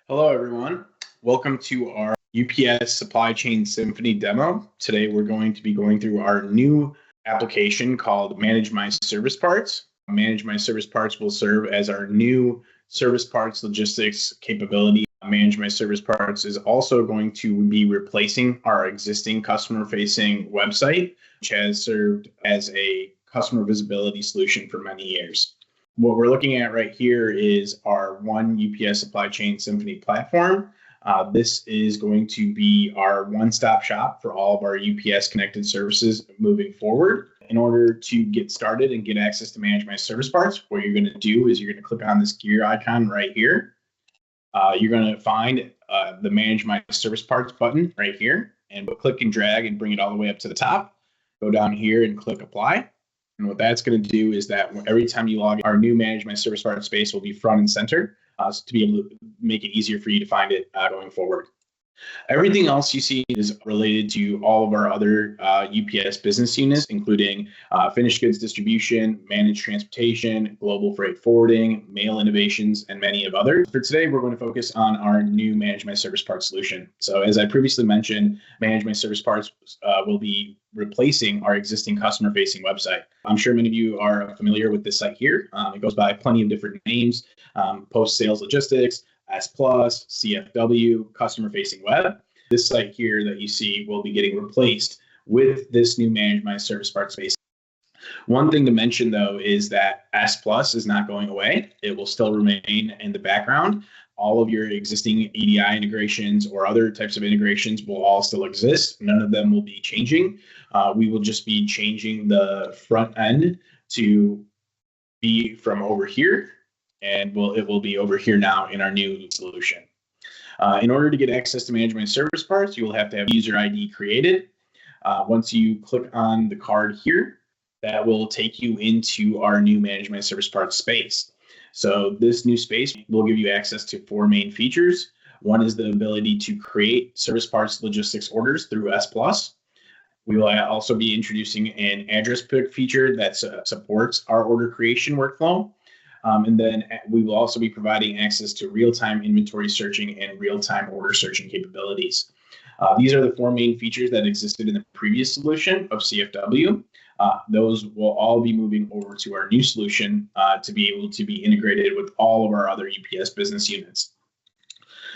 Hello, everyone. Welcome to our UPS Supply Chain Symphony demo. Today, we're going to be going through our new application called Manage My Service Parts. Manage My Service Parts will serve as our new service parts logistics capability. Manage My Service Parts is also going to be replacing our existing customer-facing website, which has served as a customer visibility solution for many years. What we're looking at right here is our one UPS Supply Chain Symphony platform. This is going to be our one-stop shop for all of our UPS connected services moving forward. In order to get started and get access to Manage My Service Parts, what you're going to do is you're going to click on this gear icon right here. You're going to find the Manage My Service Parts button right here, and we'll click and drag and bring it all the way up to the top. Go down here and click Apply. And what that's going to do is that every time you log in, our new Manage My Service Parts space will be front and center to be able to make it easier for you to find it going forward. Everything else you see is related to all of our other UPS business units, including finished goods distribution, managed transportation, global freight forwarding, mail innovations, and many of others. For today, we're going to focus on our new Manage My Service Parts solution. So as I previously mentioned, Manage My Service Parts will be replacing our existing customer-facing website. I'm sure many of you are familiar with this site here. It goes by plenty of different names, post-sales logistics, S+, CFW, customer-facing web. This site here that you see will be getting replaced with this new Manage My Service Parts space. One thing to mention, though, is that S+ is not going away. It will still remain in the background. All of your existing EDI integrations or other types of integrations will all still exist. None of them will be changing. We will just be changing the front end to be from over here, and it will be over here now in our new solution. In order to get access to Manage My Service Parts, you will have to have user ID created. Once you click on the card here, that will take you into our new Manage My Service Parts space. So this new space will give you access to four main features. One is the ability to create service parts logistics orders through S+. We will also be introducing an address book feature that supports our order creation workflow. And then we will also be providing access to real-time inventory searching and real-time order searching capabilities. These are the four main features that existed in the previous solution of CFW. Those will all be moving over to our new solution to be able to be integrated with all of our other UPS business units.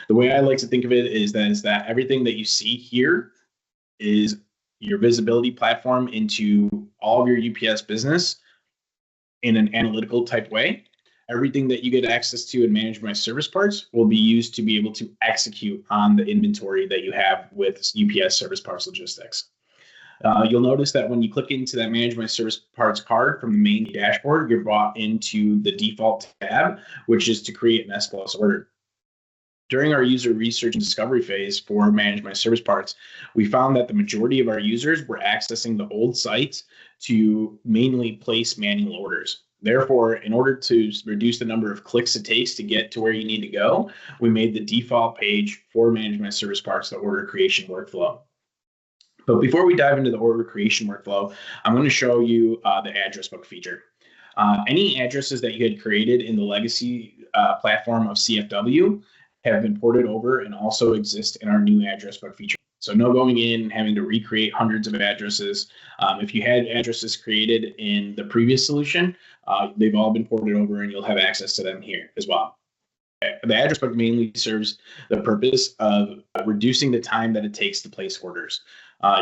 The way I like to think of it is that everything that you see here is your visibility platform into all of your UPS business in an analytical type way. Everything that you get access to and Manage My Service Parts will be used to be able to execute on the inventory that you have with UPS Service Parts Logistics. You'll notice that when you click into that Manage My Service Parts card from the main dashboard, you're brought into the default tab, which is to create an S+ order. During our user research and discovery phase for Manage My Service Parts, we found that the majority of our users were accessing the old sites to mainly place manual orders. Therefore, in order to reduce the number of clicks it takes to get to where you need to go, we made the default page for Manage My Service Parts the order creation workflow. But before we dive into the order creation workflow, I'm going to show you the address book feature. Any addresses that you had created in the legacy platform of CFW have been ported over and also exist in our new address book feature. So no going in and having to recreate hundreds of addresses. If you had addresses created in the previous solution, they've all been ported over and you'll have access to them here as well. The address book mainly serves the purpose of reducing the time that it takes to place orders.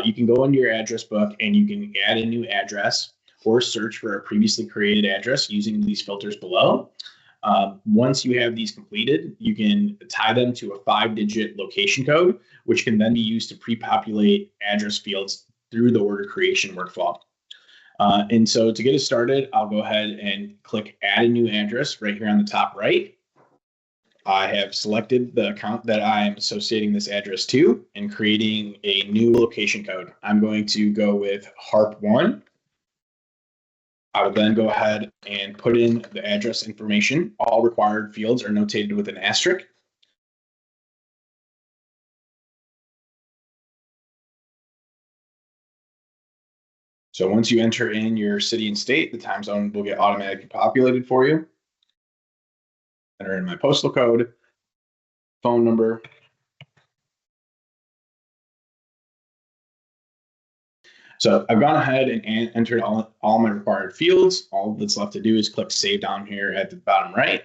You can go into your address book and you can add a new address or search for a previously created address using these filters below. Once you have these completed, you can tie them to a 5-digit location code, which can then be used to pre-populate address fields through the order creation workflow. And so to get us started, I'll go ahead and click Add a New Address right here on the top right. I have selected the account that I am associating this address to and creating a new location code. I'm going to go with HARP1. I will then go ahead and put in the address information. All required fields are notated with an asterisk. So once you enter in your city and state, the time zone will get automatically populated for you. Enter in my postal code. phone number. So I've gone ahead and entered all my required fields. All that's left to do is click save down here at the bottom right.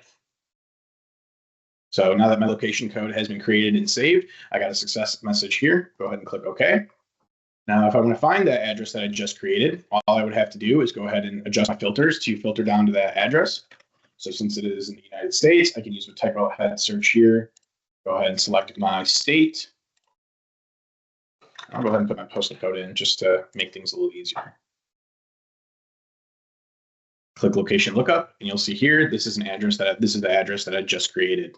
So now that my location code has been created and saved, I got a success message here. Go ahead and click OK. Now, if I want to find that address that I just created, all I would have to do is go ahead and adjust my filters to filter down to that address. So since it is in the United States, I can use the typo head search here. Go ahead and select my state. I'll go ahead and put my postal code in just to make things a little easier. Click location lookup, and you'll see here, this is the address that I just created.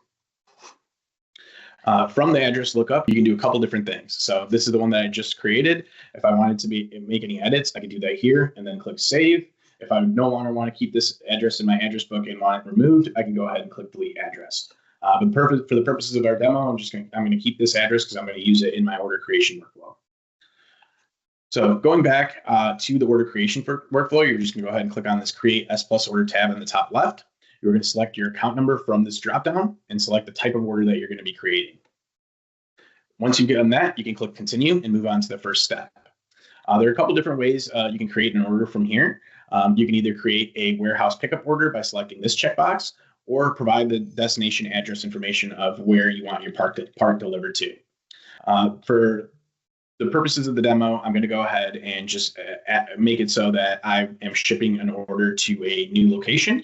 From the address lookup, you can do a couple different things. So this is the one that I just created. If I wanted to make any edits, I can do that here and then click save. If I no longer want to keep this address in my address book and want it removed, I can go ahead and click delete address. But for the purposes of our demo, I'm going to keep this address because I'm going to use it in my order creation workflow. So going back to the order creation workflow, you're just going to go ahead and click on this Create S Plus Order tab in the top left. You're going to select your account number from this dropdown and select the type of order that you're going to be creating. Once you get on that, you can click Continue and move on to the first step. There are a couple different ways you can create an order from here. You can either create a warehouse pickup order by selecting this checkbox, or provide the destination address information of where you want your part delivered to. For the purposes of the demo, I'm going to go ahead and just make it so that I am shipping an order to a new location.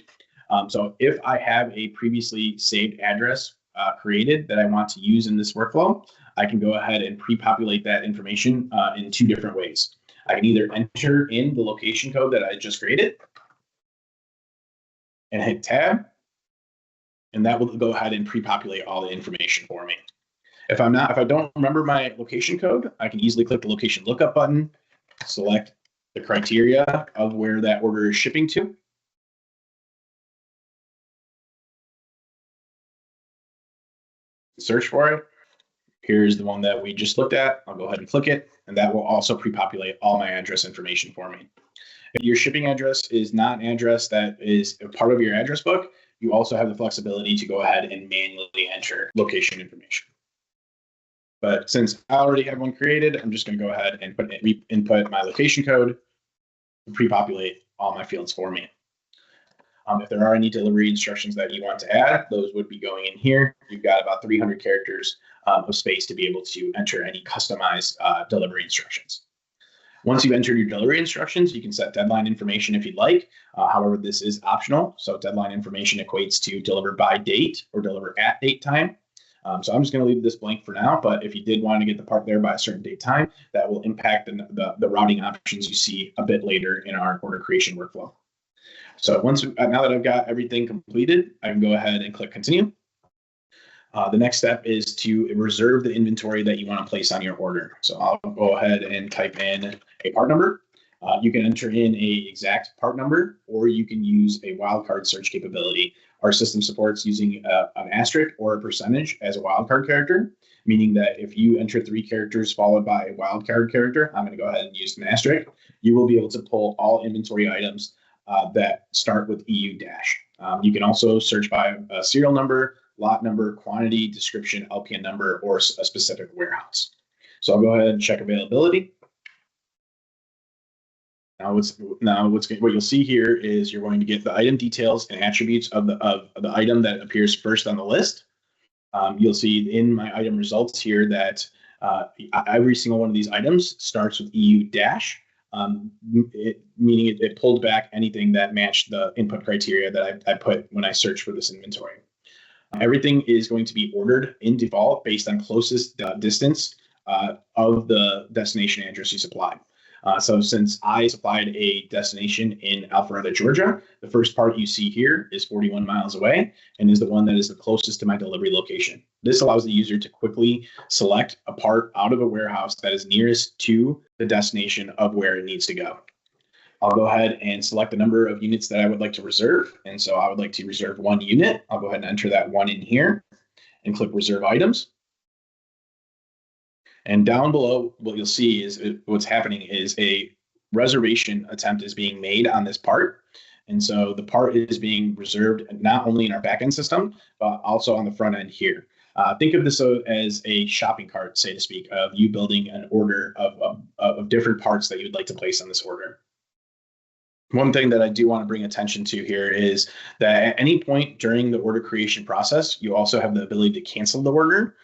So if I have a previously saved address created that I want to use in this workflow, I can go ahead and pre-populate that information in two different ways. I can either enter in the location code that I just created and hit tab, and that will go ahead and pre-populate all the information for me. If I don't remember my location code, I can easily click the location lookup button, select the criteria of where that order is shipping to. Search for it. Here's the one that we just looked at. I'll go ahead and click it, and that will also pre-populate all my address information for me. If your shipping address is not an address that is a part of your address book, you also have the flexibility to go ahead and manually enter location information. But since I already have one created, I'm just going to go ahead and input my location code and pre-populate all my fields for me. If there are any delivery instructions that you want to add, those would be going in here. You've got about 300 characters of space to be able to enter any customized delivery instructions. Once you've entered your delivery instructions, you can set deadline information if you'd like. However, this is optional. So deadline information equates to deliver by date or deliver at date time. So I'm just going to leave this blank for now, but if you did want to get the part there by a certain date time, that will impact the routing options you see a bit later in our order creation workflow. So now that I've got everything completed, I can go ahead and click Continue. The next step is to reserve the inventory that you want to place on your order. So I'll go ahead and type in a part number. You can enter in an exact part number, or you can use a wildcard search capability. Our system supports using an asterisk or a percentage as a wildcard character, meaning that if you enter 3 characters followed by a wildcard character, I'm going to go ahead and use an asterisk, you will be able to pull all inventory items that start with EU dash. You can also search by a serial number, lot number, quantity, description, LPN number, or a specific warehouse. So I'll go ahead and check availability. Now, what you'll see here is you're going to get the item details and attributes of the item that appears first on the list. You'll see in my item results here that every single one of these items starts with EU dash, meaning it pulled back anything that matched the input criteria that I put when I searched for this inventory. Everything is going to be ordered in default based on closest distance of the destination address you supplied. So since I supplied a destination in Alpharetta, Georgia, the first part you see here is 41 miles away and is the one that is the closest to my delivery location. This allows the user to quickly select a part out of a warehouse that is nearest to the destination of where it needs to go. I'll go ahead and select the number of units that I would like to reserve. And so I would like to reserve 1 unit. I'll go ahead and enter that 1 in here and click Reserve Items. And down below, what you'll see is what's happening is a reservation attempt is being made on this part. And so the part is being reserved not only in our backend system, but also on the front end here. Think of this as a shopping cart, so to speak, of you building an order of different parts that you'd like to place on this order. One thing that I do want to bring attention to here is that at any point during the order creation process, you also have the ability to cancel the order.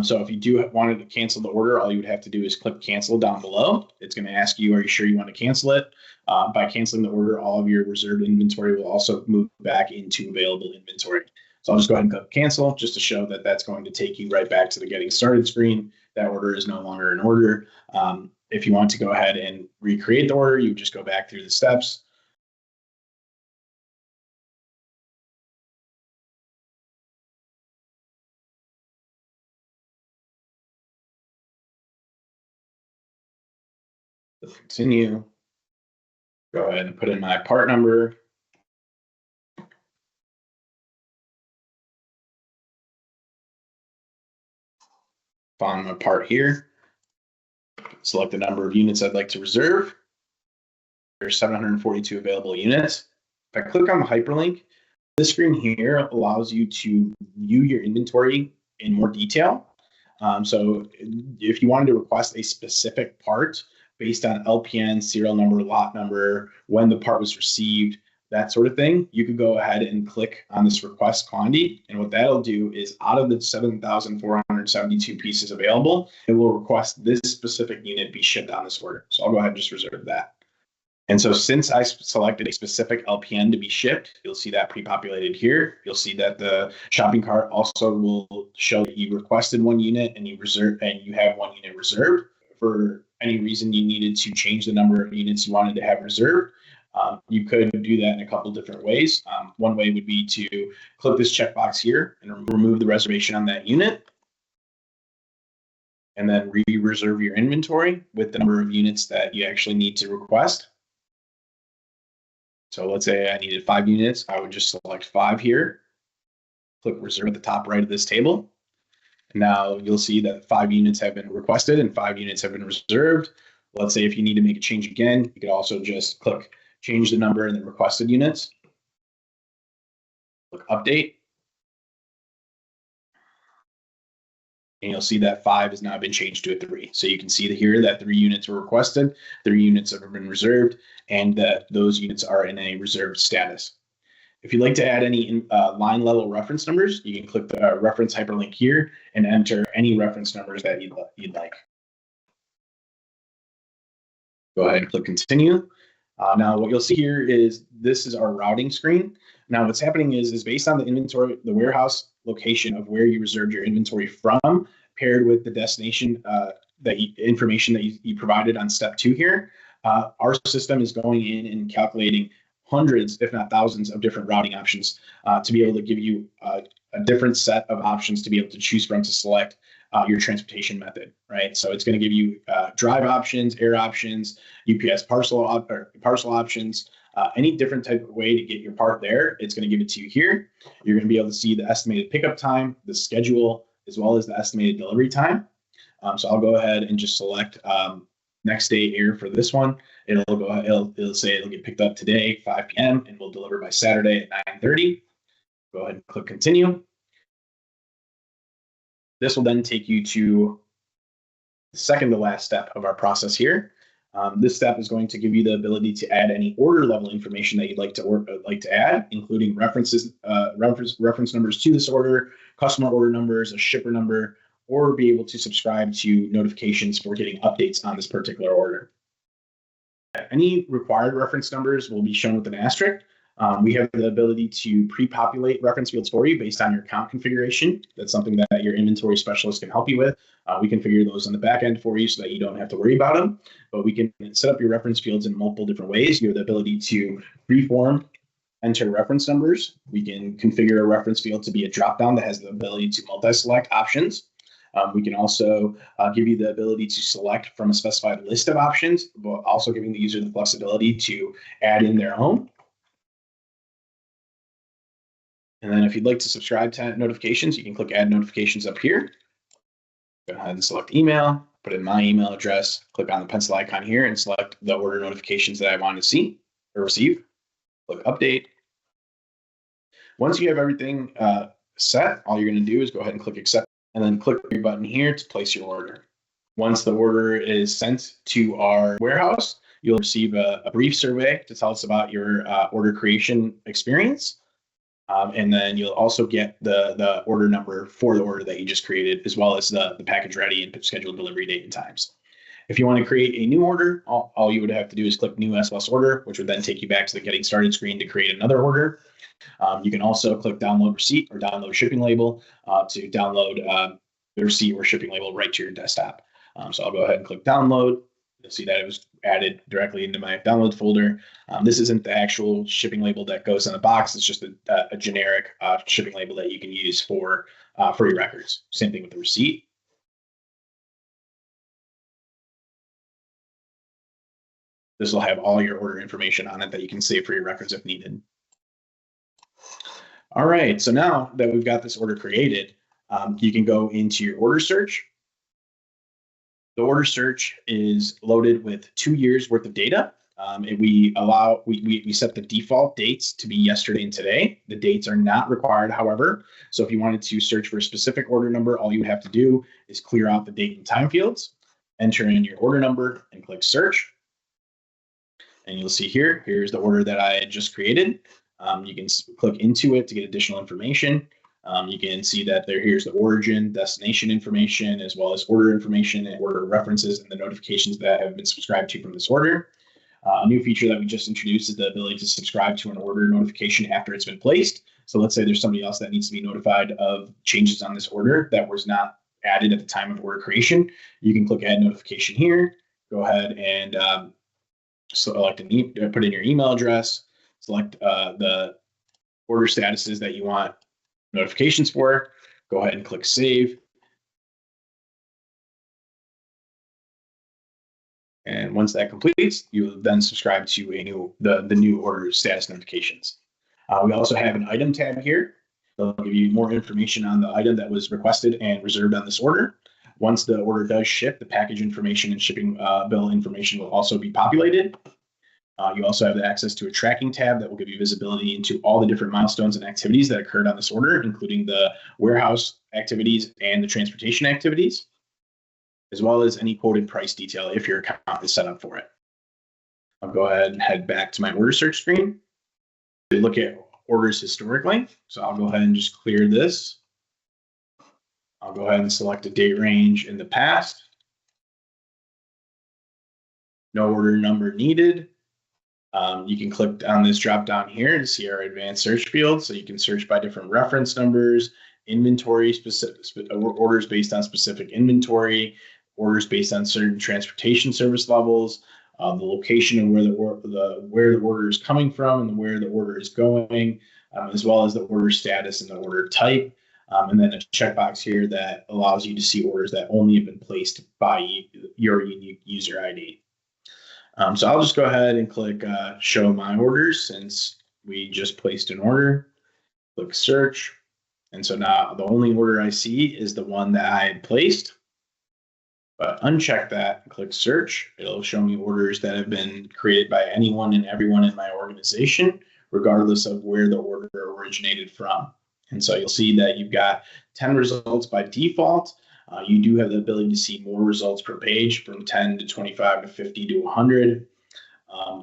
So if you do wanted to cancel the order, all you would have to do is click cancel down below. It's going to ask you, are you sure you want to cancel it? By canceling the order, all of your reserved inventory will also move back into available inventory. So I'll just go ahead and click cancel just to show that that's going to take you right back to the getting started screen. That order is no longer an order. If you want to go ahead and recreate the order, you just go back through the steps. Continue. Go ahead and put in my part number. Find my part here. Select the number of units I'd like to reserve. There's 742 available units. If I click on the hyperlink, this screen here allows you to view your inventory in more detail. So if you wanted to request a specific part based on LPN, serial number, lot number, when the part was received, that sort of thing, you could go ahead and click on this request quantity. And what that'll do is out of the 7,472 pieces available, it will request this specific unit be shipped on this order. So I'll go ahead and just reserve that. And so since I selected a specific LPN to be shipped, you'll see that pre-populated here. You'll see that the shopping cart also will show that you requested one unit and you have one unit reserved. For any reason you needed to change the number of units you wanted to have reserved, you could do that in a couple different ways. One way would be to click this checkbox here and remove the reservation on that unit, and then re-reserve your inventory with the number of units that you actually need to request. So let's say I needed 5 units. I would just select 5 here, click reserve at the top right of this table. And now you'll see that 5 units have been requested and 5 units have been reserved. Let's say if you need to make a change again, you could also just click change the number and then requested units. Click update. And you'll see that 5 has now been changed to a 3. So you can see here that 3 units were requested, 3 units have been reserved, and that those units are in a reserved status. If you'd like to add any line level reference numbers, you can click the reference hyperlink here and enter any reference numbers that you'd like. Go ahead and click continue. Now what you'll see here is this is our routing screen. Now what's happening is based on the inventory, the warehouse location of where you reserved your inventory from, paired with the destination information that you provided on step 2 here, our system is going in and calculating hundreds, if not thousands, of different routing options to be able to give you a different set of options to be able to choose from to select your transportation method, right? So it's going to give you drive options, air options, UPS parcel options, any different type of way to get your part there. It's going to give it to you here. You're going to be able to see the estimated pickup time, the schedule, as well as the estimated delivery time. So I'll go ahead and just select next day air for this one. It'll say it'll get picked up today, 5 p.m. and we'll deliver by Saturday at 9:30. Go ahead and click continue. This will then take you to the second to last step of our process here. This step is going to give you the ability to add any order level information that you'd like to add, including reference numbers to this order, customer order numbers, a shipper number, or be able to subscribe to notifications for getting updates on this particular order. Any required reference numbers will be shown with an asterisk. We have the ability to pre-populate reference fields for you based on your account configuration. That's something that your inventory specialist can help you with. We can figure those on the back end for you so that you don't have to worry about them. But we can set up your reference fields in multiple different ways. You have the ability to freeform enter reference numbers. We can configure a reference field to be a dropdown that has the ability to multi-select options. We can also give you the ability to select from a specified list of options, but also giving the user the flexibility to add in their own. And then if you'd like to subscribe to notifications, you can click add notifications up here. Go ahead and select email, put in my email address, click on the pencil icon here and select the order notifications that I want to see or receive. Click update. Once you have everything set, all you're going to do is go ahead and click accept and then click your button here to place your order. Once the order is sent to our warehouse, you'll receive a brief survey to tell us about your order creation experience. And then you'll also get the order number for the order that you just created, as well as the package ready and scheduled delivery date and times. If you want to create a new order, all you would have to do is click New SLS Order, which would then take you back to the Getting Started screen to create another order. You can also click Download Receipt or Download Shipping Label to download the receipt or shipping label right to your desktop. So I'll go ahead and click Download. You'll see that it was added directly into my download folder. This isn't the actual shipping label that goes in the box. It's just a generic shipping label that you can use for your records. Same thing with the receipt. This will have all your order information on it that you can save for your records if needed. All right, so now that we've got this order created, you can go into your order search. The order search is loaded with 2 years worth of data. We set the default dates to be yesterday and today. The dates are not required, however. So if you wanted to search for a specific order number, all you would have to do is clear out the date and time fields, enter in your order number, and click search. And you'll see here's the order that I had just created. You can click into it to get additional information. You can see that here's the origin, destination information, as well as order information and order references and the notifications that have been subscribed to from this order. A new feature that we just introduced is the ability to subscribe to an order notification after it's been placed. So let's say there's somebody else that needs to be notified of changes on this order that was not added at the time of order creation. You can click Add Notification here. Go ahead and select put in your email address, select the order statuses that you want notifications for. Go ahead and click Save. And once that completes, you will then subscribe to the new order status notifications. We also have an item tab here. It'll give you more information on the item that was requested and reserved on this order. Once the order does ship, the package information and shipping bill information will also be populated. You also have access to a tracking tab that will give you visibility into all the different milestones and activities that occurred on this order, including the warehouse activities and the transportation activities, as well as any quoted price detail if your account is set up for it. I'll go ahead and head back to my order search screen to look at orders historically. So I'll go ahead and just clear this. I'll go ahead and select a date range in the past. No order number needed. You can click on this drop down here to see our advanced search field. So you can search by different reference numbers, inventory, orders based on specific inventory, orders based on certain transportation service levels, the location and where the order is coming from and where the order is going, as well as the order status and the order type. And then a checkbox here that allows you to see orders that only have been placed by your unique user ID. So I'll just go ahead and click Show My Orders since we just placed an order. Click Search. And so now the only order I see is the one that I had placed. But uncheck that and click Search. It'll show me orders that have been created by anyone and everyone in my organization, regardless of where the order originated from. And so you'll see that you've got 10 results by default. You do have the ability to see more results per page from 10 to 25 to 50 to 100.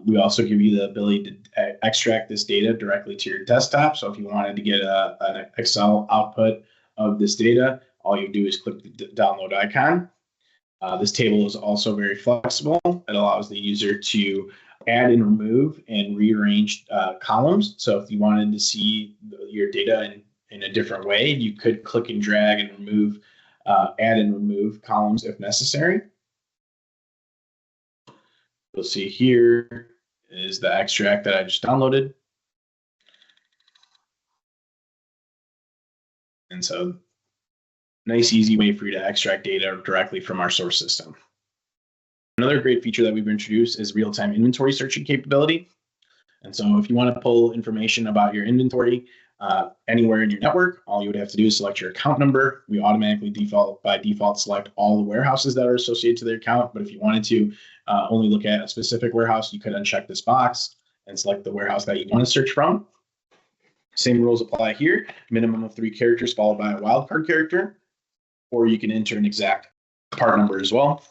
We also give you the ability to extract this data directly to your desktop. So if you wanted to get an Excel output of this data, all you do is click the download icon. This table is also very flexible. It allows the user to add and remove and rearrange columns. So if you wanted to see your data in a different way, you could click and drag and remove, add and remove columns if necessary. You'll see here is the extract that I just downloaded. And so nice, easy way for you to extract data directly from our source system. Another great feature that we've introduced is real-time inventory searching capability. And so if you want to pull information about your inventory anywhere in your network, all you would have to do is select your account number. We automatically by default select all the warehouses that are associated to their account. But if you wanted to only look at a specific warehouse, you could uncheck this box and select the warehouse that you want to search from. Same rules apply here. Minimum of 3 characters followed by a wildcard character. or you can enter an exact part number as well.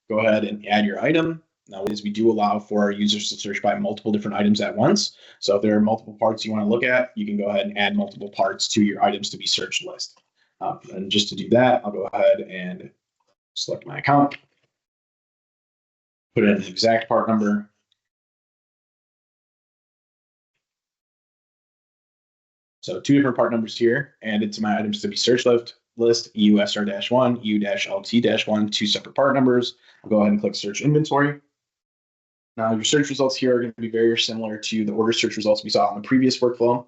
Go ahead and add your item. Now, as we do allow for our users to search by multiple different items at once. So if there are multiple parts you want to look at, you can go ahead and add multiple parts to your items to be searched list. And just to do that, I'll go ahead and select my account, put in an exact part number. So 2 different part numbers here, add it to my items to be searched list, EUSR-1, EU-LT-1, 2 separate part numbers. I'll go ahead and click search inventory. Now your search results here are going to be very similar to the order search results we saw in the previous workflow.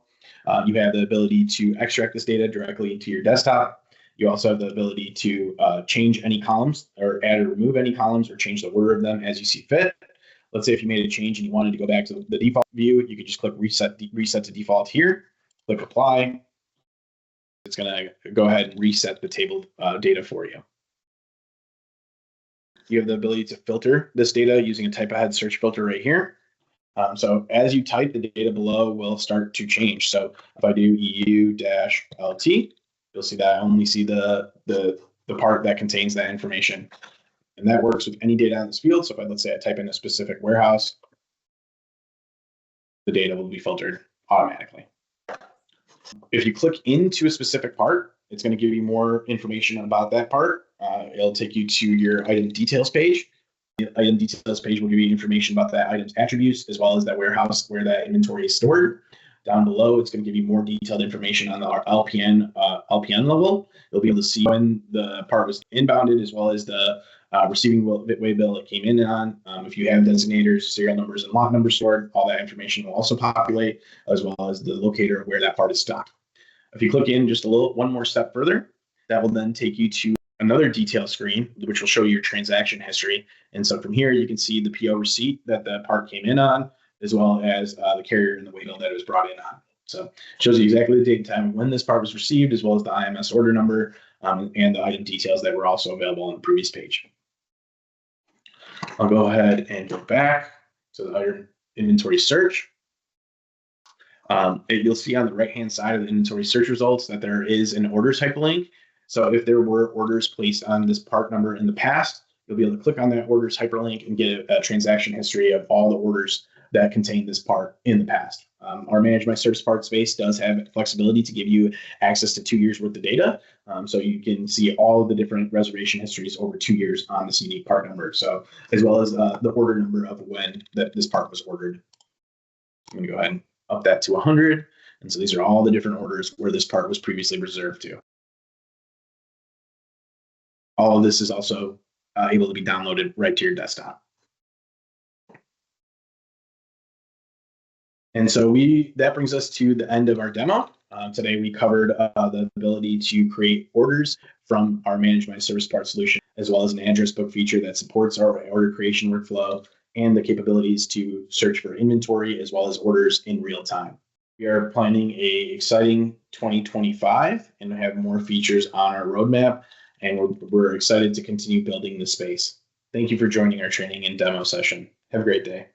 You have the ability to extract this data directly into your desktop. You also have the ability to change any columns or add or remove any columns or change the order of them as you see fit. Let's say if you made a change and you wanted to go back to the default view, you could just click reset to default here, click apply. It's going to go ahead and reset the table data for you. You have the ability to filter this data using a type ahead search filter right here. So as you type, the data below will start to change. So if I do EU-LT, you'll see that I only see the part that contains that information. And that works with any data in this field. So if let's say I type in a specific warehouse, the data will be filtered automatically. If you click into a specific part, it's going to give you more information about that part. It'll take you to your item details page. The item details page will give you information about that item's attributes, as well as that warehouse where that inventory is stored. Down below, it's going to give you more detailed information on the LPN level. You'll be able to see when the part was inbounded, as well as the receiving way bill it came in on. If you have designators, serial numbers, and lot numbers stored, all that information will also populate, as well as the locator of where that part is stocked. If you click in just one more step further, that will then take you to another detail screen, which will show your transaction history. And so from here, you can see the PO receipt that the part came in on, as well as the carrier and the way bill that it was brought in on. So it shows you exactly the date and time when this part was received, as well as the IMS order number and the item details that were also available on the previous page. I'll go ahead and go back to the item inventory search. You'll see on the right-hand side of the inventory search results that there is an orders hyperlink. So if there were orders placed on this part number in the past, you'll be able to click on that orders hyperlink and get a transaction history of all the orders that contain this part in the past. Our Manage My Service Part space does have flexibility to give you access to 2 years worth of data. So you can see all of the different reservation histories over 2 years on this unique part number. So as well as the order number of when this part was ordered. I'm going to go ahead and up that to 100. And so these are all the different orders where this part was previously reserved to. All of this is also able to be downloaded right to your desktop. And so that brings us to the end of our demo. Today we covered the ability to create orders from our Manage My Service Part solution, as well as an address book feature that supports our order creation workflow and the capabilities to search for inventory as well as orders in real time. We are planning an exciting 2025 and have more features on our roadmap, and we're excited to continue building this space. Thank you for joining our training and demo session. Have a great day.